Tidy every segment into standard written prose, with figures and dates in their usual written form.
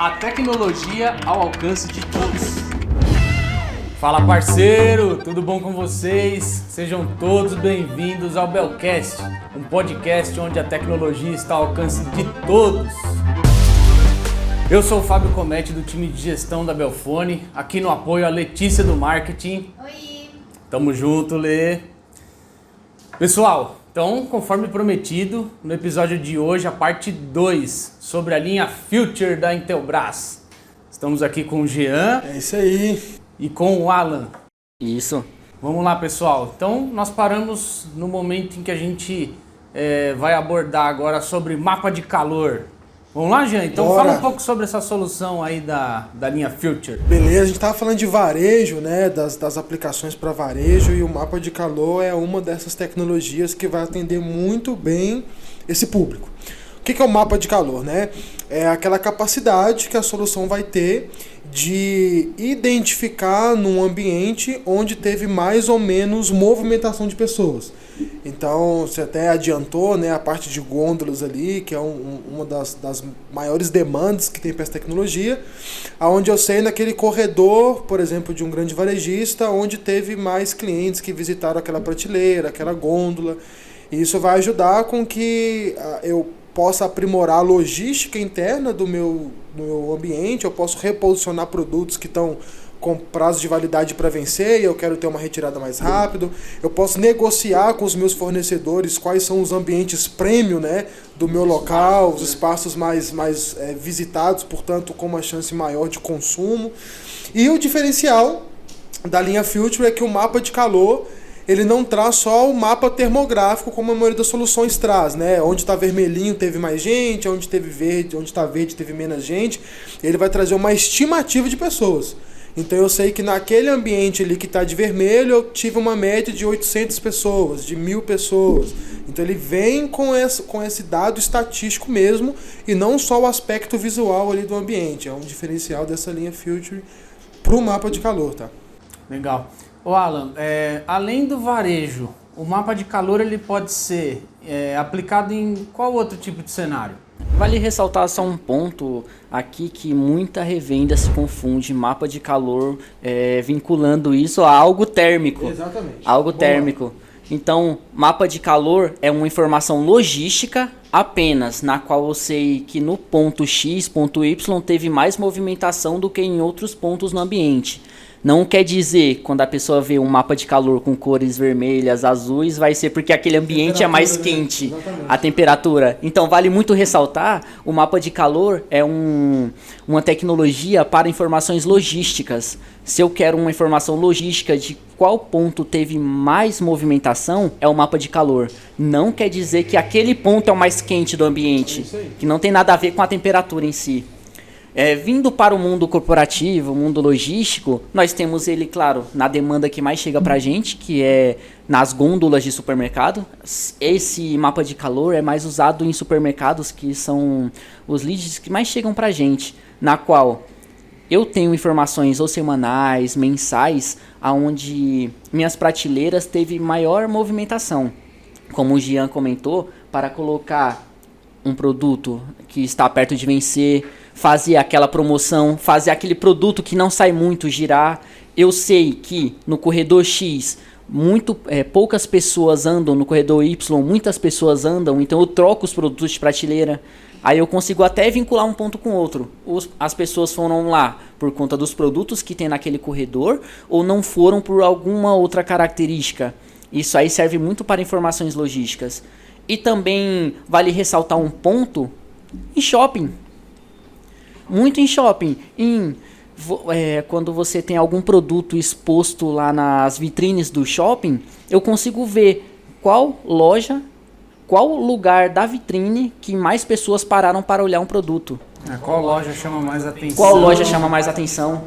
A tecnologia ao alcance de todos. Fala, parceiro, tudo bom com vocês? Sejam todos bem-vindos ao Belcast, um podcast onde a tecnologia está ao alcance de todos. Eu sou o Fábio Comete, do time de gestão da Belfone, aqui no apoio a Letícia do Marketing. Oi! Tamo junto, Lê. Pessoal, então, conforme prometido, no episódio de hoje, a parte 2 sobre a linha Future da Intelbras. Estamos aqui com o Jean. É isso aí. E com o Alan. Isso. Vamos lá, pessoal. Então, nós paramos no momento em que a gente vai abordar agora sobre mapa de calor. Vamos lá, Jean? Então, Bora. Fala um pouco sobre essa solução aí da linha Future. Beleza, a gente estava falando de varejo, né, das aplicações para varejo, e o mapa de calor é uma dessas tecnologias que vai atender muito bem esse público. O que é o mapa de calor, né? É aquela capacidade que a solução vai ter de identificar num ambiente onde teve mais ou menos movimentação de pessoas. Então, você até adiantou, né, a parte de gôndolas ali, que é uma das maiores demandas que tem para essa tecnologia, onde eu sei naquele corredor, por exemplo, de um grande varejista, onde teve mais clientes que visitaram aquela prateleira, aquela gôndola. E isso vai ajudar com que eu possa aprimorar a logística interna do meu ambiente, eu posso reposicionar produtos que estão com prazo de validade para vencer e eu quero ter uma retirada mais rápido. Eu posso negociar com os meus fornecedores quais são os ambientes premium, né, do meu local, os espaços mais visitados, portanto com uma chance maior de consumo. E o diferencial da linha Future é que o mapa de calor ele não traz só o mapa termográfico como a maioria das soluções traz, né? Onde está vermelhinho teve mais gente, onde teve verde, onde está verde teve menos gente. Ele vai trazer uma estimativa de pessoas. Então eu sei que naquele ambiente ali que está de vermelho eu tive uma média de 800 pessoas, de 1.000 pessoas. Então ele vem com esse dado estatístico mesmo e não só o aspecto visual ali do ambiente. É um diferencial dessa linha Future para o mapa de calor, tá? Legal. Ô Alan, além do varejo, o mapa de calor ele pode ser aplicado em qual outro tipo de cenário? Vale ressaltar só um ponto aqui que muita revenda se confunde mapa de calor vinculando isso a algo térmico. Exatamente. Algo térmico. Então, mapa de calor é uma informação logística apenas, na qual eu sei que no ponto X, ponto Y, teve mais movimentação do que em outros pontos no ambiente. Não quer dizer, quando a pessoa vê um mapa de calor com cores vermelhas, azuis, vai ser porque aquele ambiente é mais quente, exatamente. A temperatura. Então, vale muito ressaltar, o mapa de calor é uma tecnologia para informações logísticas. Se eu quero uma informação logística de qual ponto teve mais movimentação, é o mapa de calor. Não quer dizer que aquele ponto é o mais quente do ambiente, que não tem nada a ver com a temperatura em si. Vindo para o mundo corporativo, o mundo logístico, nós temos ele, claro, na demanda que mais chega para a gente, que é nas gôndolas de supermercado. Esse mapa de calor é mais usado em supermercados, que são os leads que mais chegam para a gente, na qual eu tenho informações ou semanais, mensais, onde minhas prateleiras teve maior movimentação. Como o Jean comentou, para colocar um produto que está perto de vencer, fazer aquela promoção, fazer aquele produto que não sai muito girar. Eu sei que no corredor X poucas pessoas andam, no corredor Y muitas pessoas andam, então eu troco os produtos de prateleira. Aí eu consigo até vincular um ponto com outro. As pessoas foram lá por conta dos produtos que tem naquele corredor ou não foram por alguma outra característica. Isso aí serve muito para informações logísticas. E também vale ressaltar um ponto em shopping. Muito em shopping. Quando você tem algum produto exposto lá nas vitrines do shopping, eu consigo ver qual loja, qual lugar da vitrine que mais pessoas pararam para olhar um produto. Qual loja chama mais atenção? Qual loja chama mais atenção?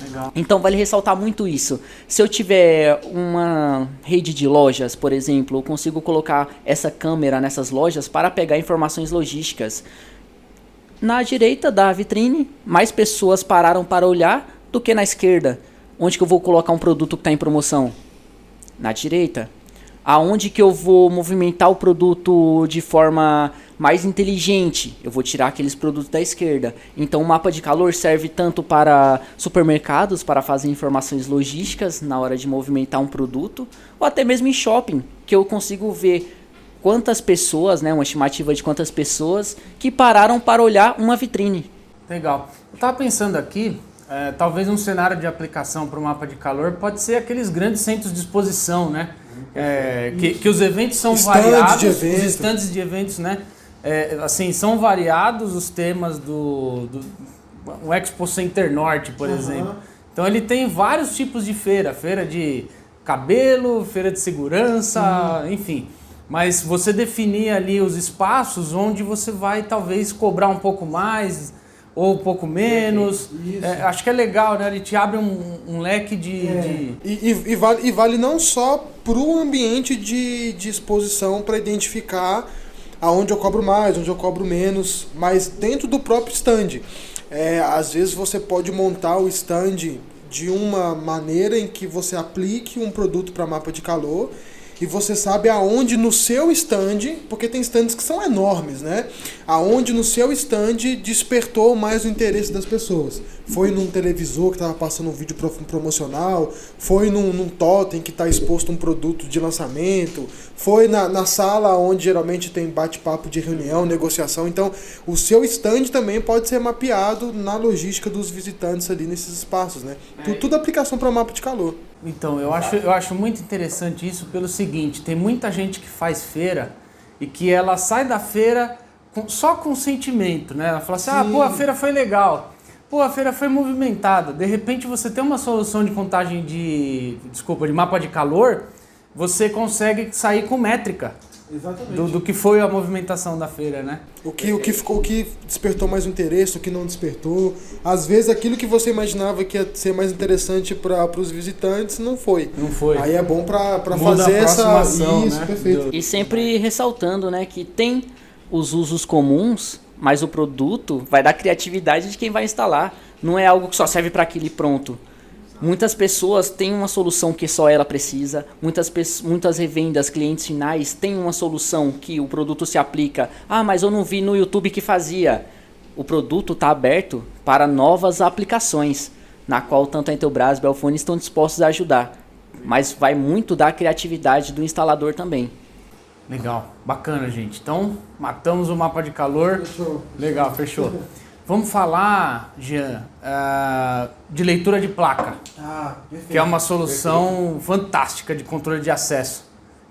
Legal. Então vale ressaltar muito isso. Se eu tiver uma rede de lojas, por exemplo, eu consigo colocar essa câmera nessas lojas para pegar informações logísticas. Na direita da vitrine, mais pessoas pararam para olhar do que na esquerda. Onde que eu vou colocar um produto que está em promoção? Na direita. Aonde que eu vou movimentar o produto de forma mais inteligente? Eu vou tirar aqueles produtos da esquerda. Então o mapa de calor serve tanto para supermercados, para fazer informações logísticas na hora de movimentar um produto, ou até mesmo em shopping, que eu consigo ver quantas pessoas, né, uma estimativa de quantas pessoas que pararam para olhar uma vitrine. Legal. Eu estava pensando aqui, talvez um cenário de aplicação para o mapa de calor pode ser aqueles grandes centros de exposição, né? Que os eventos são variados, os stands de eventos, né? Assim, são variados os temas do Expo Center Norte, por exemplo. Então ele tem vários tipos de feira de cabelo, feira de segurança, enfim. Mas você definir ali os espaços onde você vai talvez cobrar um pouco mais ou um pouco menos. Acho que é legal, né? Ele te abre um leque de... E vale não só para o ambiente de exposição, para identificar aonde eu cobro mais, onde eu cobro menos, mas dentro do próprio stand. Às vezes você pode montar o stand de uma maneira em que você aplique um produto para mapa de calor e você sabe aonde no seu stand, porque tem stands que são enormes, né? Aonde no seu stand despertou mais o interesse das pessoas. Foi num televisor que estava passando um vídeo promocional, foi num totem que está exposto um produto de lançamento, foi na sala onde geralmente tem bate-papo de reunião, negociação. Então, o seu stand também pode ser mapeado na logística dos visitantes ali nesses espaços, né? Tudo aplicação para mapa de calor. Então, eu acho muito interessante isso pelo seguinte, tem muita gente que faz feira e que ela sai da feira só com sentimento, né? Ela fala assim, pô, a feira foi legal, pô, a feira foi movimentada. De repente você tem uma solução de contagem de mapa de calor, você consegue sair com métrica. Exatamente. Do que foi a movimentação da feira, né? O que despertou mais interesse, o que não despertou. Às vezes aquilo que você imaginava que ia ser mais interessante para os visitantes não foi. Não foi. Aí é bom para fazer essa ação, isso, né? Perfeito. E sempre ressaltando, né, que tem os usos comuns, mas o produto vai dar criatividade de quem vai instalar. Não é algo que só serve para aquilo e pronto. Muitas pessoas têm uma solução que só ela precisa, muitas revendas, clientes finais têm uma solução que o produto se aplica. Mas eu não vi no YouTube que fazia. O produto está aberto para novas aplicações, na qual tanto a Intelbras e a Belfone estão dispostos a ajudar. Mas vai muito da criatividade do instalador também. Legal, bacana, gente. Então, matamos o mapa de calor. Fechou. Legal, fechou. Vamos falar, Jean, de leitura de placa, Perfeito. que é uma solução fantástica de controle de acesso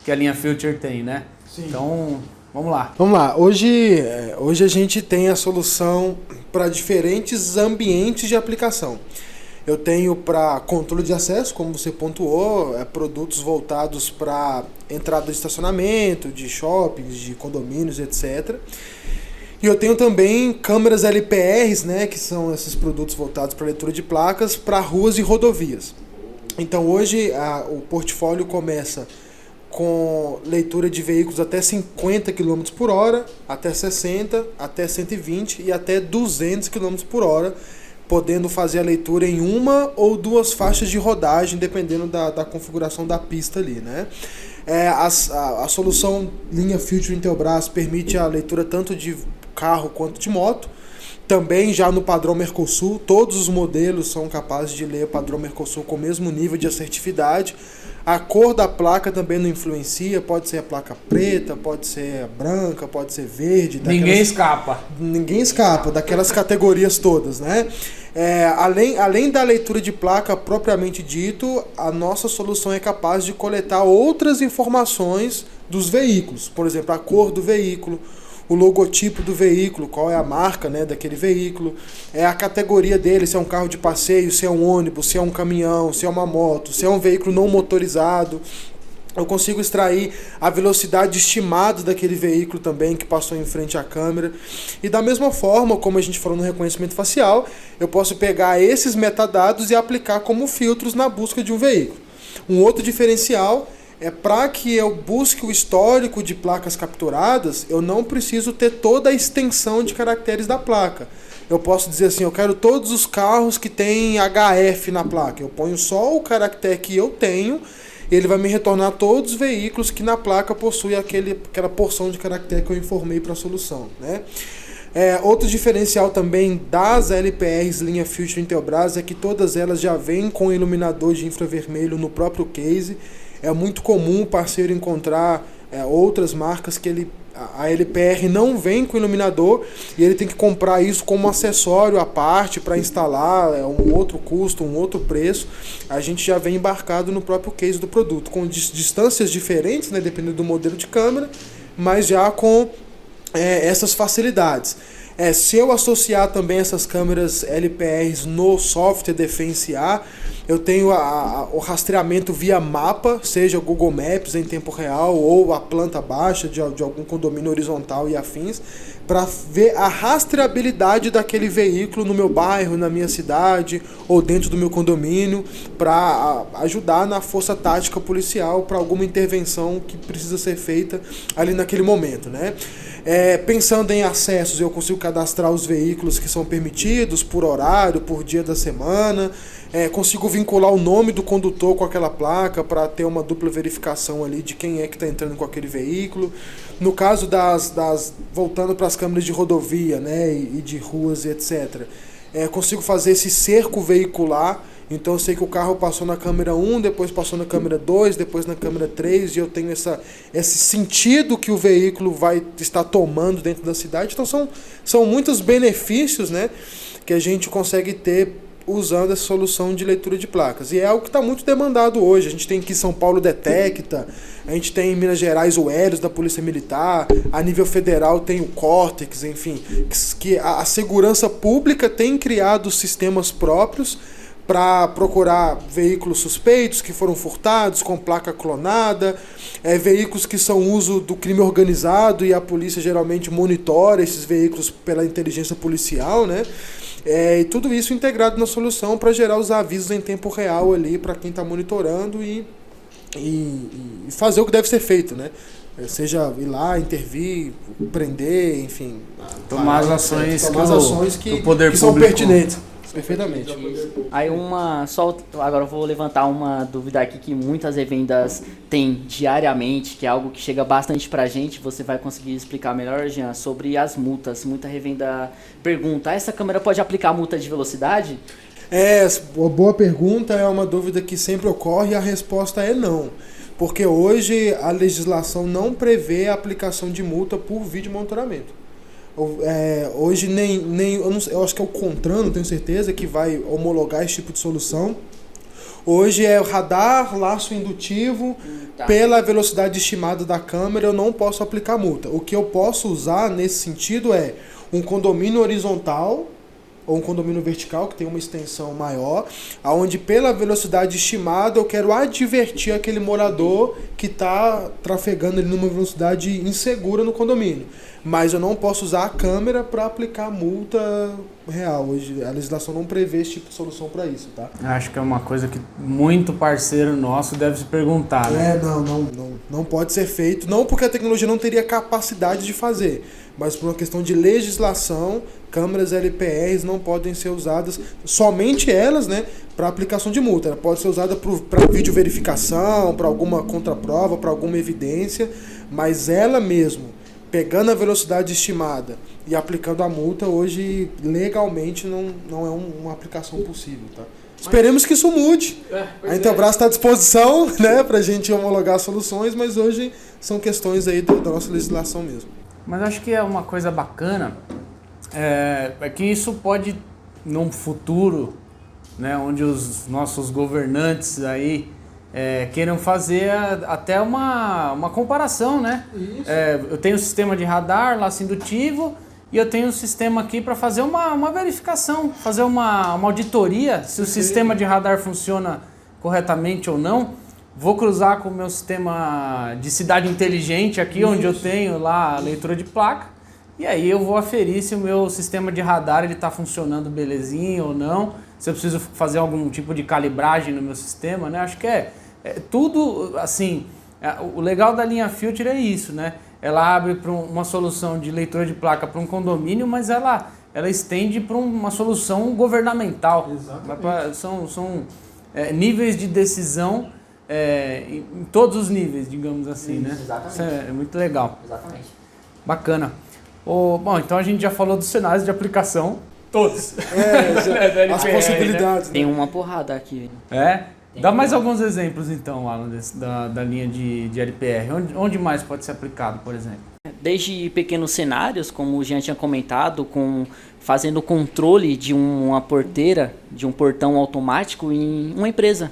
que a linha Future tem, né? Sim. Então, vamos lá. Vamos lá. Hoje a gente tem a solução para diferentes ambientes de aplicação. Eu tenho para controle de acesso, como você pontuou, produtos voltados para entrada de estacionamento, de shoppings, de condomínios, etc. E eu tenho também câmeras LPRs, né, que são esses produtos voltados para leitura de placas para ruas e rodovias. Então hoje o portfólio começa com leitura de veículos até 50 km por hora, até 60, até 120 e até 200 km por hora, podendo fazer a leitura em uma ou duas faixas de rodagem, dependendo da configuração da pista ali, né? A solução linha Future Intelbras permite a leitura tanto de carro quanto de moto. Também já no padrão Mercosul, todos os modelos são capazes de ler o padrão Mercosul com o mesmo nível de assertividade. A cor da placa também não influencia, pode ser a placa preta, pode ser a branca, pode ser verde. Ninguém escapa. Ninguém escapa daquelas categorias todas, né? Além da leitura de placa propriamente dito, a nossa solução é capaz de coletar outras informações dos veículos. Por exemplo, a cor do veículo, o logotipo do veículo, qual é a marca, né, daquele veículo, a categoria dele, se é um carro de passeio, se é um ônibus, se é um caminhão, se é uma moto, se é um veículo não motorizado. Eu consigo extrair a velocidade estimada daquele veículo também que passou em frente à câmera. E da mesma forma, como a gente falou no reconhecimento facial, eu posso pegar esses metadados e aplicar como filtros na busca de um veículo. Um outro diferencial é para que eu busque o histórico de placas capturadas, eu não preciso ter toda a extensão de caracteres da placa. Eu posso dizer assim, eu quero todos os carros que têm HF na placa. Eu ponho só o caractere que eu tenho ele vai me retornar todos os veículos que na placa possui aquela porção de caractere que eu informei para a solução, né? Outro diferencial também das LPRs linha Filtro Intelbras é que todas elas já vêm com iluminador de infravermelho no próprio case. É muito comum o parceiro encontrar outras marcas que a LPR não vem com iluminador e ele tem que comprar isso como acessório à parte para instalar, um outro custo, um outro preço. A gente já vem embarcado no próprio case do produto, com distâncias diferentes, né, dependendo do modelo de câmera, mas já com essas facilidades. Se eu associar também essas câmeras LPRs no software Defense A, eu tenho o rastreamento via mapa, seja Google Maps em tempo real ou a planta baixa de algum condomínio horizontal e afins, para ver a rastreabilidade daquele veículo no meu bairro, na minha cidade ou dentro do meu condomínio, para ajudar na força tática policial para alguma intervenção que precisa ser feita ali naquele momento, né? Pensando em acessos, eu consigo cadastrar os veículos que são permitidos por horário, por dia da semana. Consigo vincular o nome do condutor com aquela placa para ter uma dupla verificação ali de quem é que está entrando com aquele veículo. No caso voltando para as câmeras de rodovia, né, e de ruas e etc., consigo fazer esse cerco veicular. Então eu sei que o carro passou na câmera 1, depois passou na câmera 2, depois na câmera 3, e eu tenho esse sentido que o veículo vai estar tomando dentro da cidade. Então são muitos benefícios, né, que a gente consegue ter usando essa solução de leitura de placas. E é algo que está muito demandado hoje. A gente tem aqui São Paulo Detecta, a gente tem em Minas Gerais o Helios da Polícia Militar, a nível federal tem o Cortex, enfim, que a segurança pública tem criado sistemas próprios para procurar veículos suspeitos que foram furtados com placa clonada, veículos que são uso do crime organizado e a polícia geralmente monitora esses veículos pela inteligência policial, né? E tudo isso integrado na solução para gerar os avisos em tempo real ali para quem está monitorando e fazer o que deve ser feito, né? Seja ir lá, intervir, prender, enfim, tomar as ações que poder são público pertinentes. Perfeitamente. Aí agora eu vou levantar uma dúvida aqui que muitas revendas têm diariamente, que é algo que chega bastante pra gente. Você vai conseguir explicar melhor, Jean, sobre as multas. Muita revenda pergunta: essa câmera pode aplicar multa de velocidade? Uma boa pergunta, é uma dúvida que sempre ocorre e a resposta é não. Porque hoje a legislação não prevê a aplicação de multa por vídeo monitoramento. Hoje eu acho que é o CONTRAN, não tenho certeza, que vai homologar esse tipo de solução. Hoje é o radar, laço indutivo, pela velocidade estimada da câmera, eu não posso aplicar multa. O que eu posso usar nesse sentido é um condomínio horizontal ou um condomínio vertical, que tem uma extensão maior, onde pela velocidade estimada eu quero advertir aquele morador que está trafegando ali numa velocidade insegura no condomínio. Mas eu não posso usar a câmera para aplicar multa real. Hoje a legislação não prevê esse tipo de solução para isso, tá? Acho que é uma coisa que muito parceiro nosso deve se perguntar, né? Não pode ser feito, não porque a tecnologia não teria capacidade de fazer, mas por uma questão de legislação, câmeras LPRs não podem ser usadas, somente elas, né, para aplicação de multa. Ela pode ser usada para vídeo verificação, para alguma contraprova, para alguma evidência, mas ela mesmo, pegando a velocidade estimada e aplicando a multa, hoje legalmente não é uma aplicação possível, tá? Esperemos que isso mude. A Intelbras está à disposição, né, para a gente homologar soluções, mas hoje são questões aí da nossa legislação mesmo. Mas acho que é uma coisa bacana, é que isso pode, num futuro, né, onde os nossos governantes aí queiram fazer até uma comparação, né? Eu tenho um sistema de radar, laço indutivo, e eu tenho um sistema aqui para fazer uma verificação, fazer uma auditoria se o sistema de radar funciona corretamente ou não. Vou cruzar com o meu sistema de cidade inteligente aqui, onde eu tenho lá a leitura de placa, e aí eu vou aferir se o meu sistema de radar está funcionando belezinho ou não, se eu preciso fazer algum tipo de calibragem no meu sistema, né? Acho que é tudo assim. O legal da linha Filter é isso, né? Ela abre para uma solução de leitura de placa para um condomínio, mas ela estende para uma solução governamental. São níveis de decisão em todos os níveis, digamos assim, né? Exatamente. Isso é muito legal. Exatamente. Bacana. Bom, então a gente já falou dos cenários de aplicação, todos. Da As LPR, possibilidades. Tem uma porrada aqui. né? Dá mais alguns exemplos então, Alan, da linha de LPR. Onde mais pode ser aplicado, por exemplo? Desde pequenos cenários, como o Jean tinha comentado, fazendo controle de uma porteira, de um portão automático em uma empresa.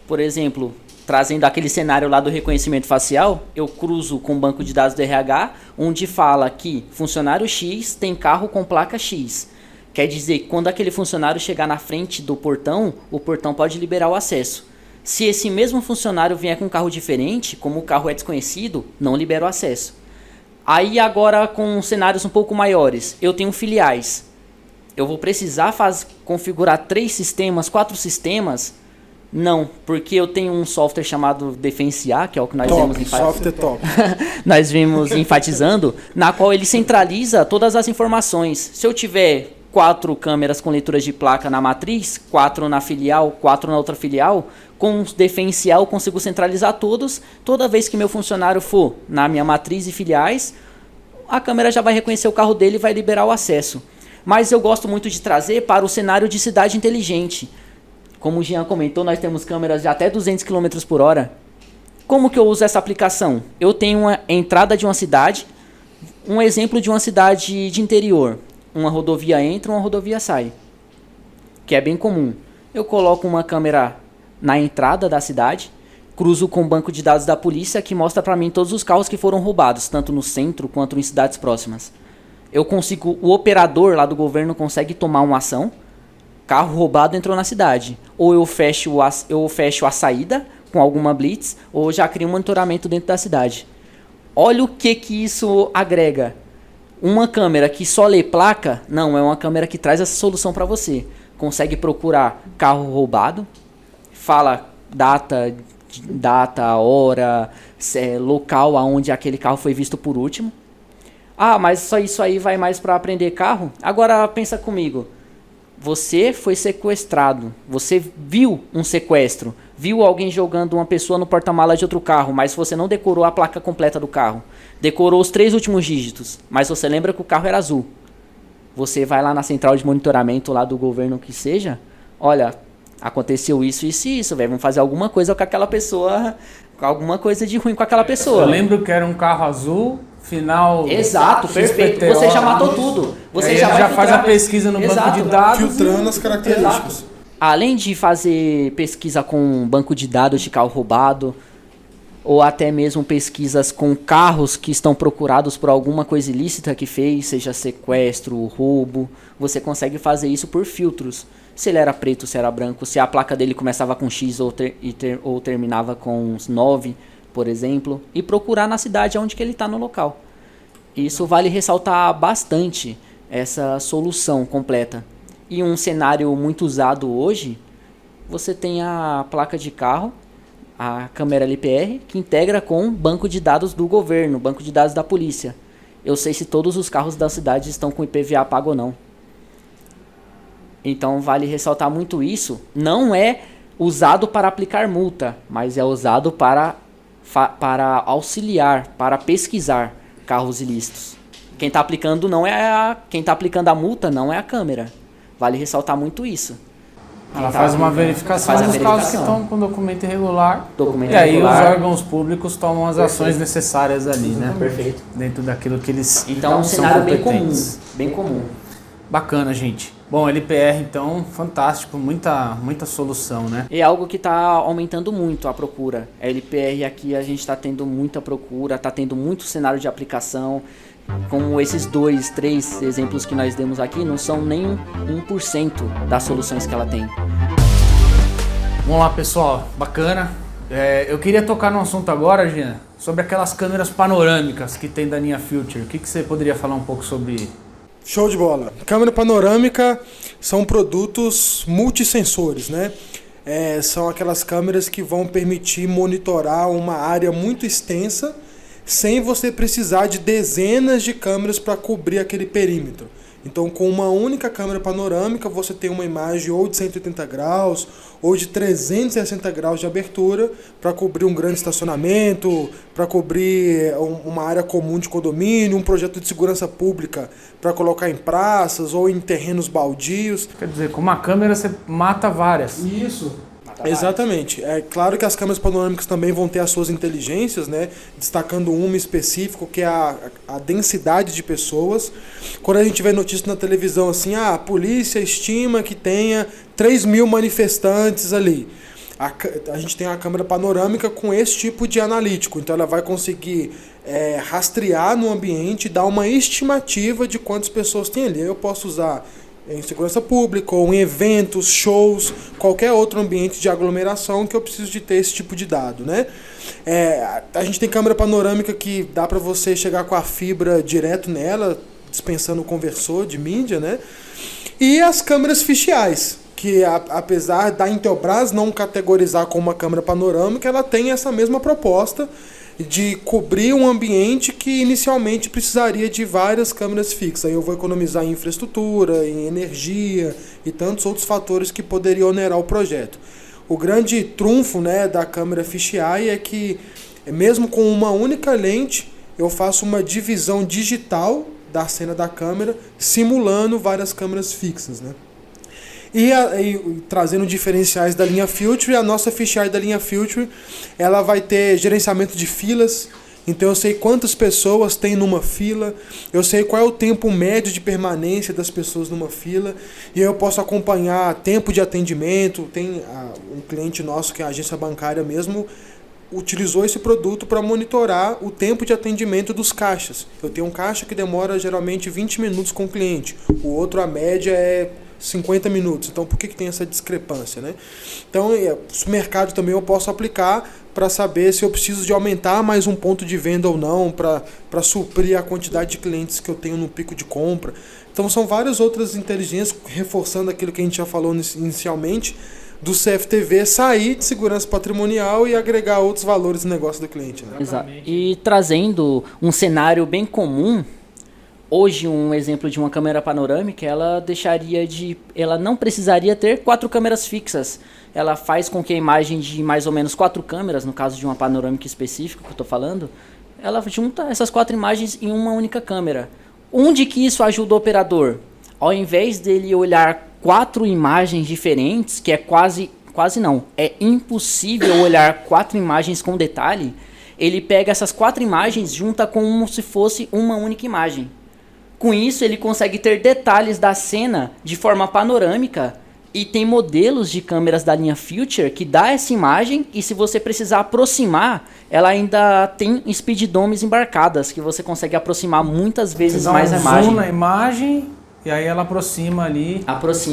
Por exemplo, trazendo aquele cenário lá do reconhecimento facial, eu cruzo com o banco de dados do RH, onde fala que funcionário X tem carro com placa X. Quer dizer que quando aquele funcionário chegar na frente do portão, o portão pode liberar o acesso. Se esse mesmo funcionário vier com um carro diferente, como o carro é desconhecido, não libera o acesso. Aí agora com cenários um pouco maiores, eu tenho filiais. Eu vou precisar configurar 3 sistemas, 4 sistemas? Não, porque eu tenho um software chamado DefenseA, que é o que nós nós vimos enfatizando, na qual ele centraliza todas as informações. Se eu tiver 4 câmeras com leituras de placa na matriz, 4 na filial, 4 na outra filial, com o DefenseA eu consigo centralizar todos. Toda vez que meu funcionário for na minha matriz e filiais, a câmera já vai reconhecer o carro dele e vai liberar o acesso. Mas eu gosto muito de trazer para o cenário de cidade inteligente. Como o Jean comentou, nós temos câmeras de até 200 km por hora. Como que eu uso essa aplicação? Eu tenho uma entrada de uma cidade, um exemplo de uma cidade de interior. Uma rodovia entra, uma rodovia sai. Que é bem comum. Eu coloco uma câmera na entrada da cidade, cruzo com o banco de dados da polícia que mostra para mim todos os carros que foram roubados, tanto no centro quanto em cidades próximas. O operador lá do governo consegue tomar uma ação. Carro roubado entrou na cidade. Ou eu fecho a saída com alguma blitz, ou já crio um monitoramento dentro da cidade. Olha o que isso agrega. Uma câmera que só lê placa, não, é uma câmera que traz essa solução para você. Consegue procurar carro roubado, fala data, hora, local aonde aquele carro foi visto por último. Ah, mas só isso aí vai mais para aprender carro? Agora pensa comigo. Você foi sequestrado, você viu um sequestro, viu alguém jogando uma pessoa no porta-mala de outro carro, mas você não decorou a placa completa do carro. Decorou os 3 últimos dígitos, mas você lembra que o carro era azul. Você vai lá na central de monitoramento lá do governo que seja, olha, aconteceu isso, velho, vamos fazer alguma coisa com aquela pessoa, alguma coisa de ruim com aquela pessoa. Eu lembro que era um carro azul, final... Exato, perfeito. Você já matou tudo. Você já faz a pesquisa no banco de dados. Filtrando as características. Exato. Além de fazer pesquisa com banco de dados de carro roubado, ou até mesmo pesquisas com carros que estão procurados por alguma coisa ilícita que fez, seja sequestro, roubo, você consegue fazer isso por filtros. Se ele era preto, se era branco, se a placa dele começava com X ou terminava com 9, por exemplo, e procurar na cidade onde que ele está no local. Isso vale ressaltar bastante essa solução completa. E um cenário muito usado hoje, você tem a placa de carro, a câmera LPR, que integra com o banco de dados do governo, banco de dados da polícia. Eu sei se todos os carros da cidade estão com IPVA pago ou não. Então vale ressaltar muito isso. Não é usado para aplicar multa, mas é usado para auxiliar, para pesquisar carros ilícitos. Quem está aplicando a multa não é a câmera. Vale ressaltar muito isso. Ela faz uma verificação dos carros que estão com documento irregular. E aí os órgãos públicos tomam as ações necessárias ali, né? Perfeito. Dentro daquilo que eles então, são cenário competentes. Bem comum. Bacana, gente. Bom, LPR, então, fantástico. Muita solução, né? É algo que está aumentando muito a procura. A LPR aqui a gente está tendo muita procura, está tendo muito cenário de aplicação. Como esses 2, 3 exemplos que nós demos aqui, não são nem 1% das soluções que ela tem. Vamos lá, pessoal. Bacana. Eu queria tocar num assunto agora, Jean, sobre aquelas câmeras panorâmicas que tem da linha Future. O que você poderia falar um pouco sobre? Show de bola. Câmera panorâmica são produtos multissensores, né? São aquelas câmeras que vão permitir monitorar uma área muito extensa sem você precisar de dezenas de câmeras para cobrir aquele perímetro. Então, com uma única câmera panorâmica, você tem uma imagem ou de 180 graus ou de 360 graus de abertura para cobrir um grande estacionamento, para cobrir uma área comum de condomínio, um projeto de segurança pública para colocar em praças ou em terrenos baldios. Quer dizer, com uma câmera você mata várias. Isso. Exatamente. É claro que as câmeras panorâmicas também vão ter as suas inteligências, né? Destacando uma específico, que é a densidade de pessoas. Quando a gente vê notícia na televisão assim, a polícia estima que tenha 3.000 manifestantes ali. A gente tem a câmera panorâmica com esse tipo de analítico, então ela vai conseguir rastrear no ambiente, dar uma estimativa de quantas pessoas tem ali. Eu posso usar em segurança pública, ou em eventos, shows, qualquer outro ambiente de aglomeração que eu preciso de ter esse tipo de dado, né? A gente tem câmera panorâmica que dá para você chegar com a fibra direto nela, dispensando o conversor de mídia, né? E as câmeras fisheye, que apesar da Intelbras não categorizar como uma câmera panorâmica, ela tem essa mesma proposta de cobrir um ambiente que inicialmente precisaria de várias câmeras fixas. Aí eu vou economizar em infraestrutura, em energia e tantos outros fatores que poderiam onerar o projeto. O grande trunfo, né, da câmera fisheye é que, mesmo com uma única lente, eu faço uma divisão digital da cena da câmera, simulando várias câmeras fixas, né? E trazendo diferenciais da linha Filtre, a nossa fisheye da linha Filtre, ela vai ter gerenciamento de filas. Então eu sei quantas pessoas tem numa fila, eu sei qual é o tempo médio de permanência das pessoas numa fila, e eu posso acompanhar tempo de atendimento. Tem um cliente nosso, que é a agência bancária mesmo, utilizou esse produto para monitorar o tempo de atendimento dos caixas. Eu tenho um caixa que demora geralmente 20 minutos com o cliente, o outro a média é 50 minutos. Então, por que tem essa discrepância, né? Então, o mercado também eu posso aplicar para saber se eu preciso de aumentar mais um ponto de venda ou não, para suprir a quantidade de clientes que eu tenho no pico de compra. Então, são várias outras inteligências, reforçando aquilo que a gente já falou inicialmente, do CFTV sair de segurança patrimonial e agregar outros valores no negócio do cliente, né? Exato. E trazendo um cenário bem comum, hoje um exemplo de uma câmera panorâmica, ela não precisaria ter 4 câmeras fixas. Ela faz com que a imagem de mais ou menos 4 câmeras, no caso de uma panorâmica específica que eu estou falando, ela junta essas 4 imagens em uma única câmera. Onde que isso ajuda o operador? Ao invés dele olhar 4 imagens diferentes, que é é impossível olhar 4 imagens com detalhe, ele pega essas 4 imagens, junta como se fosse uma única imagem. Com isso, ele consegue ter detalhes da cena de forma panorâmica, e tem modelos de câmeras da linha Future que dá essa imagem, e se você precisar aproximar, ela ainda tem speed domes embarcadas, que você consegue aproximar muitas vezes mais a imagem. Zoom na imagem e aí ela aproxima ali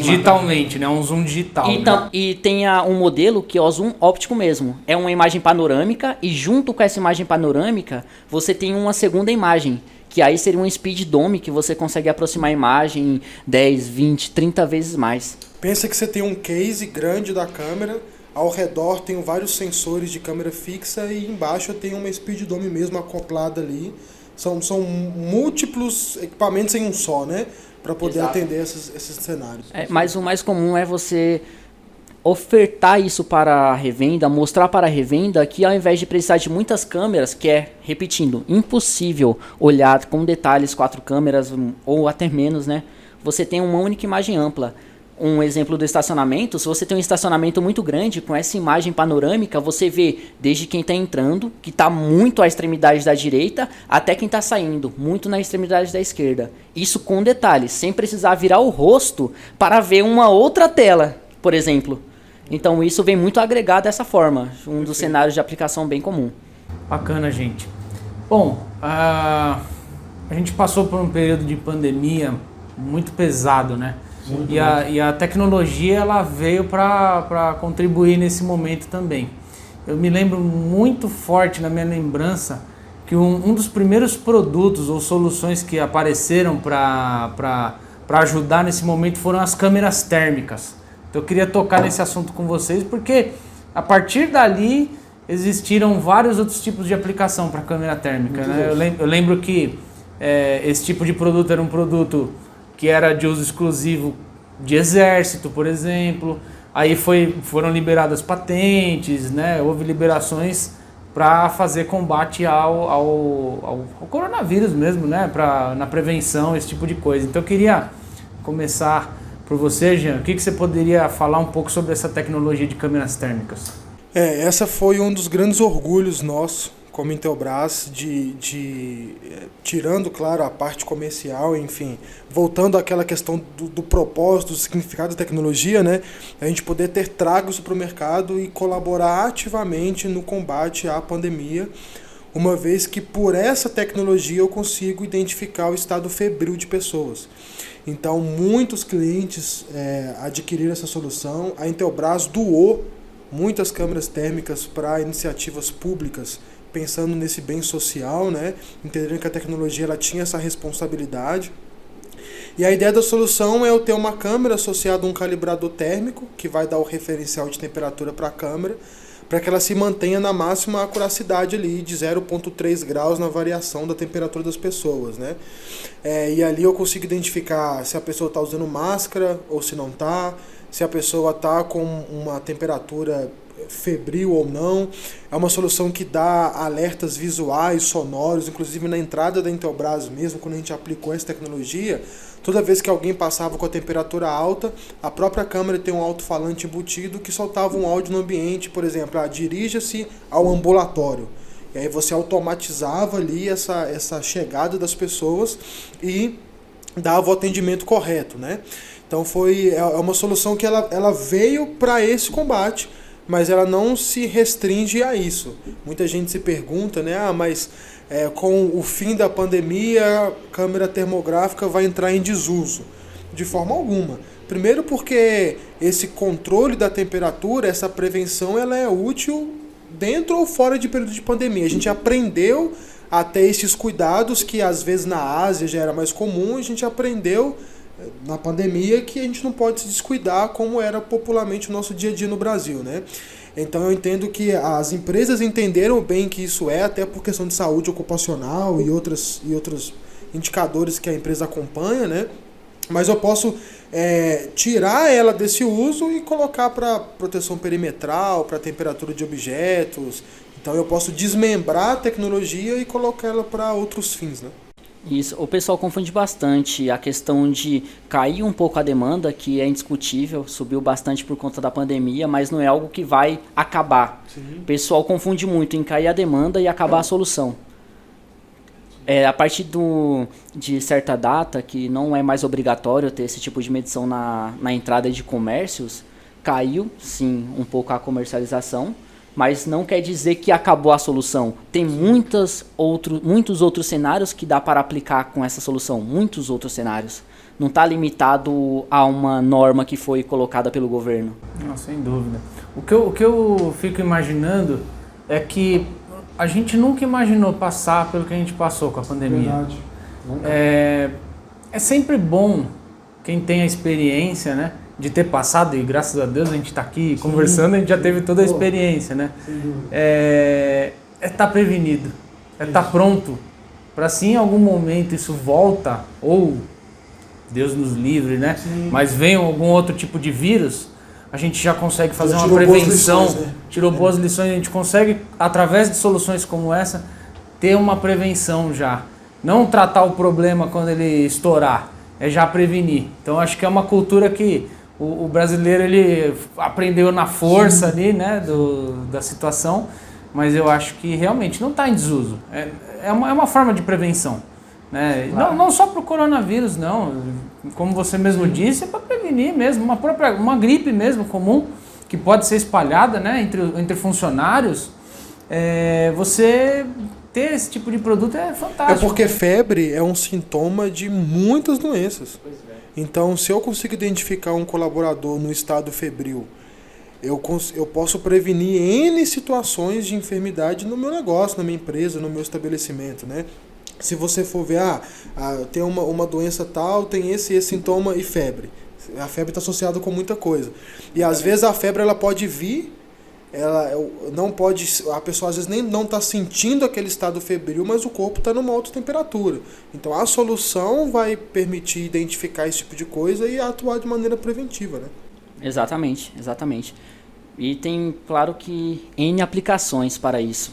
digitalmente, né? Um zoom digital. Então, né? E tem um modelo que é o zoom óptico mesmo. É uma imagem panorâmica, e junto com essa imagem panorâmica, você tem uma segunda imagem, que aí seria um speed dome, que você consegue aproximar a imagem 10, 20, 30 vezes mais. Pensa que você tem um case grande da câmera, ao redor tem vários sensores de câmera fixa e embaixo tem uma speed dome mesmo acoplada ali. São múltiplos equipamentos em um só, né? Para poder atender esses cenários. Mas o mais comum é você ofertar isso para a revenda, mostrar para a revenda que, ao invés de precisar de muitas câmeras, que é, repetindo, impossível olhar com detalhes 4 câmeras ou até menos, né? Você tem uma única imagem ampla. Um exemplo do estacionamento: se você tem um estacionamento muito grande, com essa imagem panorâmica, você vê desde quem está entrando, que está muito à extremidade da direita, até quem está saindo, muito na extremidade da esquerda. Isso com detalhes, sem precisar virar o rosto para ver uma outra tela, por exemplo. Então isso vem muito agregado dessa forma, um dos cenários de aplicação bem comum. Bacana, gente. Bom, a gente passou por um período de pandemia muito pesado, né? E a tecnologia, ela veio para contribuir nesse momento também. Eu me lembro muito forte na minha lembrança que um dos primeiros produtos ou soluções que apareceram para ajudar nesse momento foram as câmeras térmicas. Então eu queria tocar nesse assunto com vocês, porque a partir dali existiram vários outros tipos de aplicação para câmera térmica, né? Eu lembro que esse tipo de produto era um produto que era de uso exclusivo de exército, por exemplo. Aí foram liberadas patentes, né? Houve liberações para fazer combate ao coronavírus mesmo, né? Na prevenção, esse tipo de coisa. Então eu queria começar por você, Jean. O que você poderia falar um pouco sobre essa tecnologia de câmeras térmicas? Essa foi um dos grandes orgulhos nossos como Intelbras, tirando, claro, a parte comercial, enfim, voltando àquela questão do propósito, do significado da tecnologia, né? A gente poder ter trago isso para o mercado e colaborar ativamente no combate à pandemia, uma vez que por essa tecnologia eu consigo identificar o estado febril de pessoas. Então, muitos clientes adquiriram essa solução. A Intelbras doou muitas câmeras térmicas para iniciativas públicas, pensando nesse bem social, né? Entendendo que a tecnologia ela tinha essa responsabilidade. E a ideia da solução é eu ter uma câmera associada a um calibrador térmico, que vai dar o referencial de temperatura para a câmera, para que ela se mantenha na máxima acuracidade ali de 0,3 graus na variação da temperatura das pessoas, né? E ali eu consigo identificar se a pessoa está usando máscara ou se não está, se a pessoa está com uma temperatura febril ou não. É uma solução que dá alertas visuais, sonoros, inclusive na entrada da Intelbras mesmo, quando a gente aplicou essa tecnologia, toda vez que alguém passava com a temperatura alta, a própria câmera tem um alto-falante embutido que soltava um áudio no ambiente, por exemplo, dirija-se ao ambulatório. E aí você automatizava ali essa chegada das pessoas e dava o atendimento correto, né? Então é uma solução que ela veio para esse combate, mas ela não se restringe a isso. Muita gente se pergunta, né? Mas com o fim da pandemia, a câmera termográfica vai entrar em desuso. De forma alguma. Primeiro porque esse controle da temperatura, essa prevenção, ela é útil dentro ou fora de período de pandemia. A gente aprendeu a ter esses cuidados que às vezes na Ásia já era mais comum, a gente aprendeu na pandemia que a gente não pode se descuidar como era popularmente o nosso dia a dia no Brasil, né? Então eu entendo que as empresas entenderam bem que isso até por questão de saúde ocupacional e outros indicadores que a empresa acompanha, né? Mas eu posso tirar ela desse uso e colocar para proteção perimetral, para temperatura de objetos. Então eu posso desmembrar a tecnologia e colocar ela para outros fins, né? Isso, o pessoal confunde bastante a questão de cair um pouco a demanda, que é indiscutível, subiu bastante por conta da pandemia, mas não é algo que vai acabar. Sim. O pessoal confunde muito em cair a demanda e acabar a solução. A partir de certa data, que não é mais obrigatório ter esse tipo de medição na entrada de comércios, caiu sim um pouco a comercialização, mas não quer dizer que acabou a solução. Tem muitos outros cenários que dá para aplicar com essa solução. Muitos outros cenários. Não está limitado a uma norma que foi colocada pelo governo. Não, sem dúvida. O que eu fico imaginando é que a gente nunca imaginou passar pelo que a gente passou com a pandemia. Verdade. É sempre bom quem tem a experiência, né? De ter passado, e graças a Deus a gente está aqui conversando, a gente já teve toda a experiência, né? Estar prevenido, estar pronto, para se em algum momento isso volta, ou Deus nos livre, né? Sim. Mas vem algum outro tipo de vírus, a gente já consegue fazer uma prevenção, tirou boas lições, a gente consegue, através de soluções como essa, ter uma prevenção já. Não tratar o problema quando ele estourar, é já prevenir. Então acho que é uma cultura que o brasileiro ele aprendeu na força ali, né, da situação, mas eu acho que realmente não está em desuso. É uma forma de prevenção, né? Claro. Não só para o coronavírus, não. Como você mesmo disse, é para prevenir mesmo. Uma gripe mesmo comum, que pode ser espalhada, né, entre funcionários. Você ter esse tipo de produto é fantástico. É porque febre é um sintoma de muitas doenças. Pois é. Então, se eu consigo identificar um colaborador no estado febril, eu posso prevenir N situações de enfermidade no meu negócio, na minha empresa, no meu estabelecimento, né? Se você for ver, tem uma doença tal, tem esse sintoma e febre. A febre está associada com muita coisa. E às vezes a febre ela pode vir não pode, a pessoa às vezes nem não está sentindo aquele estado febril, mas o corpo está numa alta temperatura. Então a solução vai permitir identificar esse tipo de coisa e atuar de maneira preventiva, né? Exatamente. E tem, claro que, N aplicações para isso.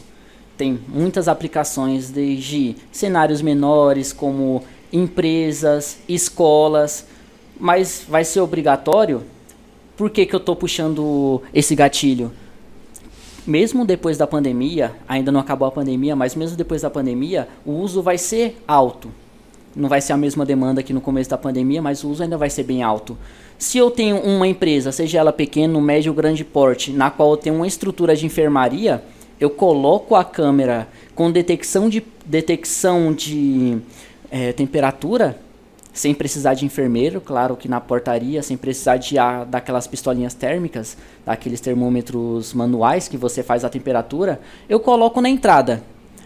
Tem muitas aplicações, desde cenários menores, como empresas, escolas, mas vai ser obrigatório. Por que eu estou puxando esse gatilho? Mesmo depois da pandemia, ainda não acabou a pandemia, mas mesmo depois da pandemia, o uso vai ser alto. Não vai ser a mesma demanda que no começo da pandemia, mas o uso ainda vai ser bem alto. Se eu tenho uma empresa, seja ela pequeno, médio ou grande porte, na qual eu tenho uma estrutura de enfermaria, eu coloco a câmera com detecção de temperatura, sem precisar de enfermeiro, claro que na portaria, sem precisar daquelas pistolinhas térmicas, daqueles termômetros manuais que você faz a temperatura, eu coloco na entrada,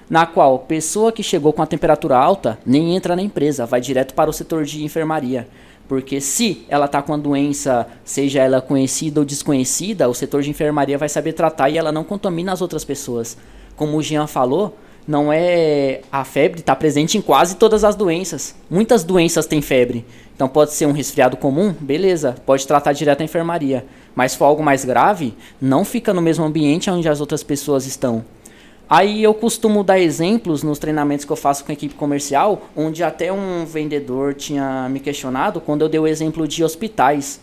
na qual pessoa que chegou com a temperatura alta nem entra na empresa, vai direto para o setor de enfermaria. Porque se ela está com a doença, seja ela conhecida ou desconhecida, o setor de enfermaria vai saber tratar e ela não contamina as outras pessoas. Como o Jean falou, não é a febre está presente em quase todas as doenças. Muitas doenças têm febre. Então pode ser um resfriado comum, beleza, pode tratar direto na enfermaria. Mas se for algo mais grave, não fica no mesmo ambiente onde as outras pessoas estão. Aí eu costumo dar exemplos nos treinamentos que eu faço com a equipe comercial, onde até um vendedor tinha me questionado quando eu dei o exemplo de hospitais.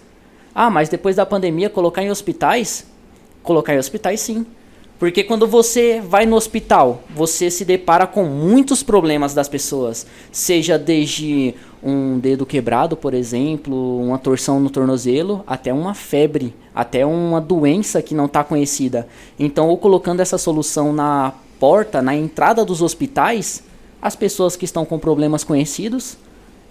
Ah, mas depois da pandemia colocar em hospitais? Colocar em hospitais sim. Porque quando você vai no hospital, você se depara com muitos problemas das pessoas. Seja desde um dedo quebrado, por exemplo, uma torção no tornozelo, até uma febre, até uma doença que não está conhecida. Então, eu colocando essa solução na porta, na entrada dos hospitais, as pessoas que estão com problemas conhecidos,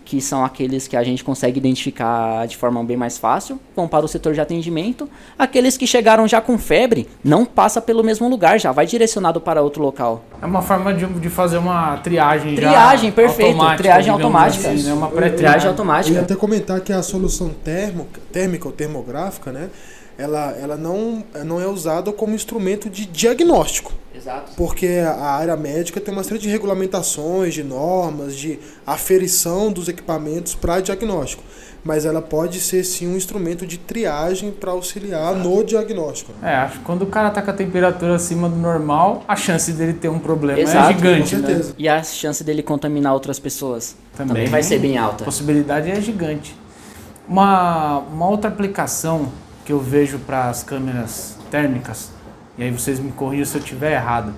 que são aqueles que a gente consegue identificar de forma bem mais fácil, vão para o setor de atendimento. Aqueles que chegaram já com febre, não passa pelo mesmo lugar, já vai direcionado para outro local. É uma forma de fazer uma triagem perfeito. Triagem automática. Assim, né? Uma pré-triagem automática. Eu ia até comentar que a solução térmica ou termográfica, né, ela não é usada como instrumento de diagnóstico. Exato. Porque a área médica tem uma série de regulamentações, de normas, de aferição dos equipamentos para diagnóstico. Mas ela pode ser sim um instrumento de triagem para auxiliar no diagnóstico. Acho que quando o cara tá com a temperatura acima do normal, a chance dele ter um problema Exato, é gigante, com certeza. né? E a chance dele contaminar outras pessoas Também vai ser bem A alta. possibilidade é gigante. Uma outra aplicação que eu vejo para as câmeras térmicas, e aí vocês me corrijam se eu estiver errado,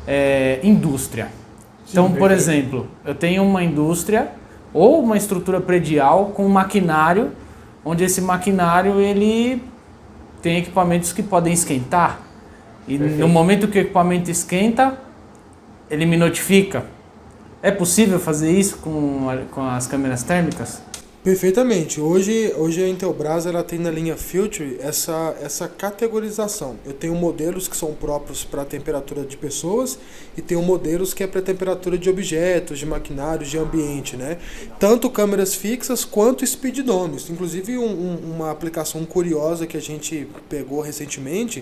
é indústria. Então, por exemplo, eu tenho uma indústria ou uma estrutura predial com um maquinário, onde esse maquinário ele tem equipamentos que podem esquentar. E no momento que o equipamento esquenta, ele me notifica. É possível fazer isso com as câmeras térmicas? Perfeitamente. Hoje a Intelbras ela tem na linha Filtre essa categorização. Eu tenho modelos que são próprios para a temperatura de pessoas e tenho modelos que é para a temperatura de objetos, de maquinários, de ambiente, né? Tanto câmeras fixas quanto speedomes. Inclusive uma aplicação curiosa que a gente pegou recentemente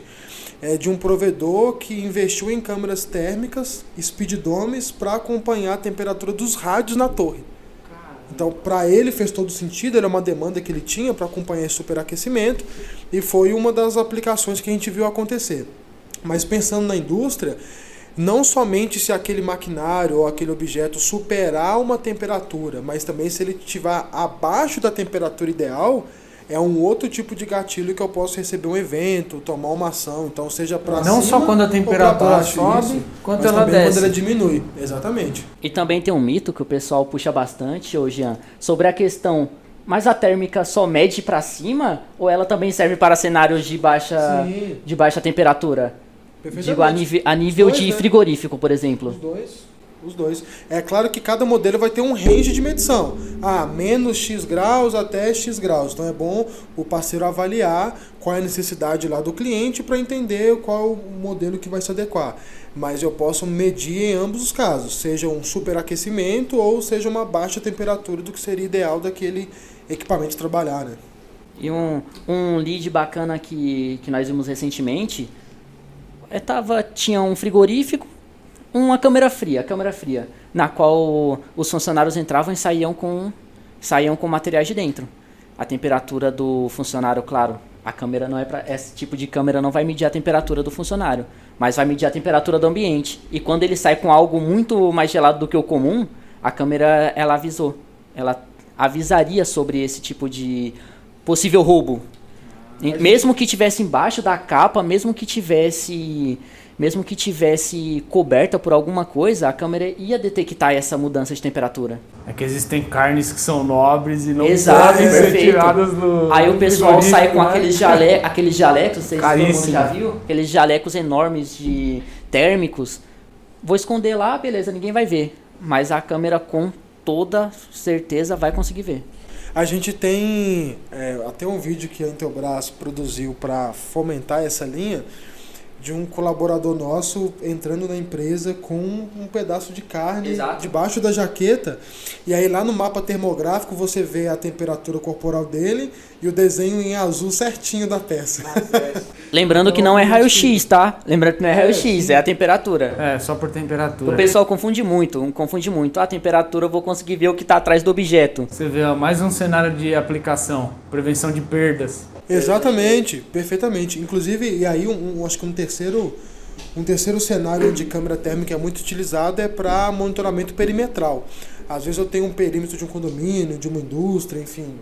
é de um provedor que investiu em câmeras térmicas, speedomes, para acompanhar a temperatura dos rádios na torre. Então, para ele fez todo sentido, era uma demanda que ele tinha para acompanhar esse superaquecimento e foi uma das aplicações que a gente viu acontecer. Mas pensando na indústria, não somente se aquele maquinário ou aquele objeto superar uma temperatura, mas também se ele estiver abaixo da temperatura ideal, é um outro tipo de gatilho que eu posso receber um evento, tomar uma ação, então seja para cima. Não só quando a temperatura sobe, isso, quanto mas ela também desce. quando ela diminui. Exatamente. E também tem um mito que o pessoal puxa bastante, Jean, sobre a questão, mas a térmica só mede para cima ou ela também serve para cenários de baixa temperatura? Digo, a nível de frigorífico, por exemplo. Os dois. É claro que cada modelo vai ter um range de medição. Menos X graus até X graus. Então é bom o parceiro avaliar qual é a necessidade lá do cliente para entender qual é o modelo que vai se adequar. Mas eu posso medir em ambos os casos, seja um superaquecimento ou seja uma baixa temperatura do que seria ideal daquele equipamento trabalhar, né? E um lead bacana que nós vimos recentemente Tinha um frigorífico, uma câmera fria, na qual os funcionários entravam e saíam com materiais de dentro. A temperatura do funcionário, claro, a câmera não é para esse tipo de câmera, não vai medir a temperatura do funcionário, mas vai medir a temperatura do ambiente. E quando ele sai com algo muito mais gelado do que o comum, a câmera ela avisaria sobre esse tipo de possível roubo. Mesmo que tivesse embaixo da capa, mesmo que tivesse coberta por alguma coisa, a câmera ia detectar essa mudança de temperatura. É que existem carnes que são nobres e não Exato, podem ser perfeito. tiradas do Aí o pessoal sai com frigorífico, aqueles jalecos, vocês todo mundo Caríssimo. já viu? Aqueles jalecos enormes térmicos. Vou esconder lá, beleza, ninguém vai ver. Mas a câmera com toda certeza vai conseguir ver. A gente tem até um vídeo que a Intelbras produziu para fomentar essa linha, de um colaborador nosso entrando na empresa com um pedaço de carne Exato. debaixo da jaqueta, e aí lá no mapa termográfico você vê a temperatura corporal dele e o desenho em azul certinho da peça. Lembrando que não é raio-x, tá? Lembrando que não é raio-x, é a temperatura. É, só por temperatura. O pessoal confunde muito. A temperatura eu vou conseguir ver o que está atrás do objeto. Você vê, ó, mais um cenário de aplicação, prevenção de perdas. Exatamente, perfeitamente. Inclusive, e aí acho que um terceiro cenário de câmera térmica é muito utilizado é para monitoramento perimetral. Às vezes eu tenho um perímetro de um condomínio, de uma indústria, enfim,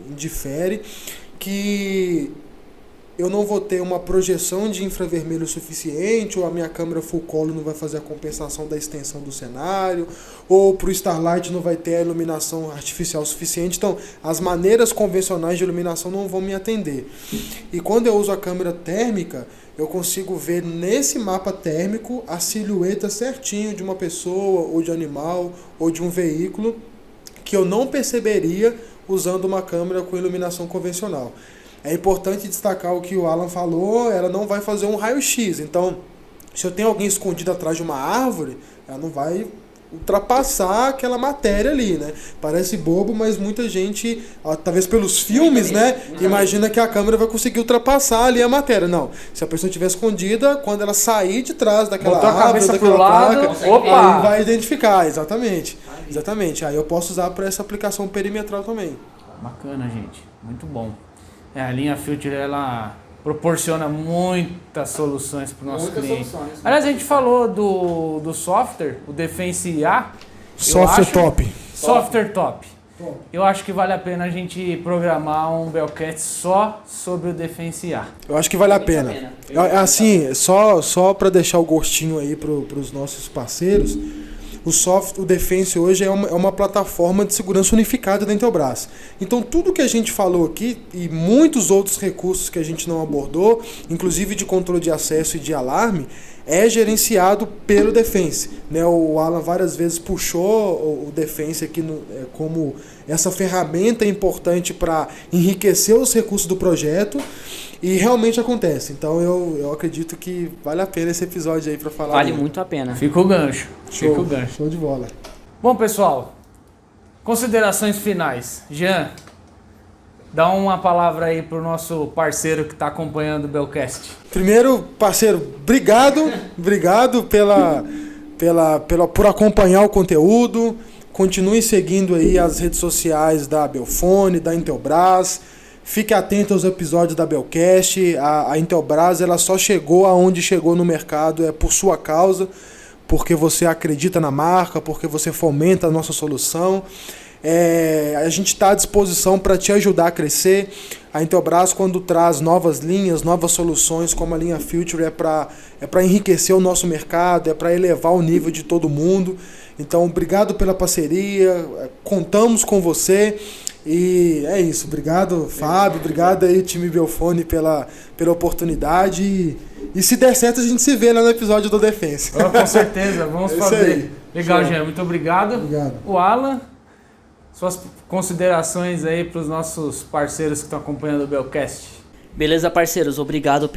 indifere, que eu não vou ter uma projeção de infravermelho suficiente, ou a minha câmera full color não vai fazer a compensação da extensão do cenário, ou para o Starlight não vai ter a iluminação artificial suficiente. Então, as maneiras convencionais de iluminação não vão me atender. E quando eu uso a câmera térmica, eu consigo ver nesse mapa térmico a silhueta certinho de uma pessoa, ou de animal, ou de um veículo, que eu não perceberia usando uma câmera com iluminação convencional. É importante destacar o que o Alan falou, ela não vai fazer um raio-x. Então, se eu tenho alguém escondido atrás de uma árvore, ela não vai ultrapassar aquela matéria ali, né? Parece bobo, mas muita gente, talvez pelos filmes, né, imagina que a câmera vai conseguir ultrapassar ali a matéria. Não, se a pessoa estiver escondida, quando ela sair de trás daquela Botou a árvore, cabeça daquela pro lado, placa, opa! aí vai identificar, exatamente. Exatamente. Aí eu posso usar para essa aplicação perimetral também. Bacana, gente. Muito bom. A linha Future, ela proporciona muitas soluções para o nosso cliente. Aliás, a gente falou do software, o Defense IA. Software top. Software top. Eu acho que vale a pena a gente programar um Bellcast só sobre o Defense IA. Eu acho que vale a pena. Assim, só para deixar o gostinho aí para os nossos parceiros, o Defense hoje é uma plataforma de segurança unificada da Intelbras. Então tudo que a gente falou aqui e muitos outros recursos que a gente não abordou, inclusive de controle de acesso e de alarme, é gerenciado pelo Defense, né? O Alan várias vezes puxou o Defense aqui como essa ferramenta importante para enriquecer os recursos do projeto. E realmente acontece. Então eu acredito que vale a pena esse episódio aí para falar. Vale muito a pena. Fica o gancho. Fica o gancho. Show de bola. Bom, pessoal, considerações finais. Jean, dá uma palavra aí pro nosso parceiro que está acompanhando o Bellcast. Primeiro, parceiro, obrigado por acompanhar o conteúdo. Continue seguindo aí as redes sociais da Belfone, da Intelbras. Fique atento aos episódios da Bellcast. A Intelbras ela só chegou aonde chegou no mercado por sua causa, porque você acredita na marca, porque você fomenta a nossa solução. A gente está à disposição para te ajudar a crescer. A Intelbras, quando traz novas linhas, novas soluções, como a linha Future, é para enriquecer o nosso mercado, é para elevar o nível de todo mundo. Então, obrigado pela parceria, contamos com você. E é isso, obrigado Fábio, obrigado aí time Belfone pela oportunidade e se der certo a gente se vê lá no episódio do Defense. Com certeza, vamos fazer. Aí. Legal, Show. Jean, muito obrigado. Obrigado. O Alan, suas considerações aí para os nossos parceiros que estão acompanhando o Bellcast. Beleza, parceiros, obrigado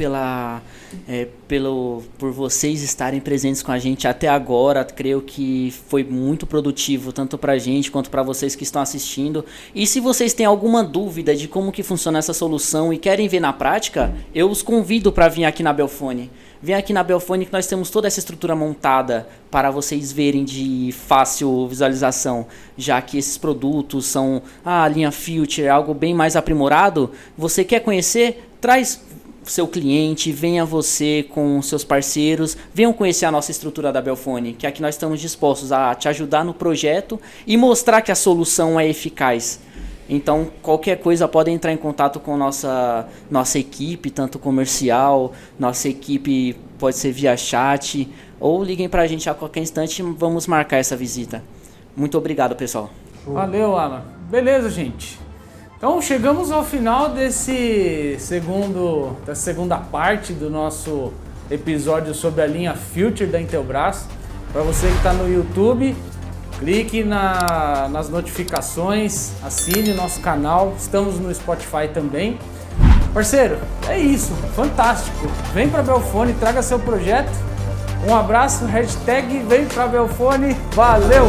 por vocês estarem presentes com a gente até agora. Creio que foi muito produtivo, tanto pra gente quanto para vocês que estão assistindo. E se vocês têm alguma dúvida de como que funciona essa solução e querem ver na prática, eu os convido para vir aqui na Belfone. vem aqui na Belfone que nós temos toda essa estrutura montada para vocês verem de fácil visualização, já que esses produtos são a linha Future, algo bem mais aprimorado. Você quer conhecer? Traz seu cliente, venha você com seus parceiros, venham conhecer a nossa estrutura da Belfone, que aqui nós estamos dispostos a te ajudar no projeto e mostrar que a solução é eficaz. Então, qualquer coisa pode entrar em contato com nossa equipe, tanto comercial, nossa equipe pode ser via chat, ou liguem pra gente a qualquer instante e vamos marcar essa visita. Muito obrigado, pessoal. Valeu, Alan. Beleza, gente. Então chegamos ao final dessa segunda parte do nosso episódio sobre a linha Future da Intelbras. Para você que está no YouTube, clique nas notificações, assine o nosso canal, estamos no Spotify também. Parceiro, é isso, fantástico. Vem para a Belfone, traga seu projeto. Um abraço, hashtag vem para a Belfone, valeu!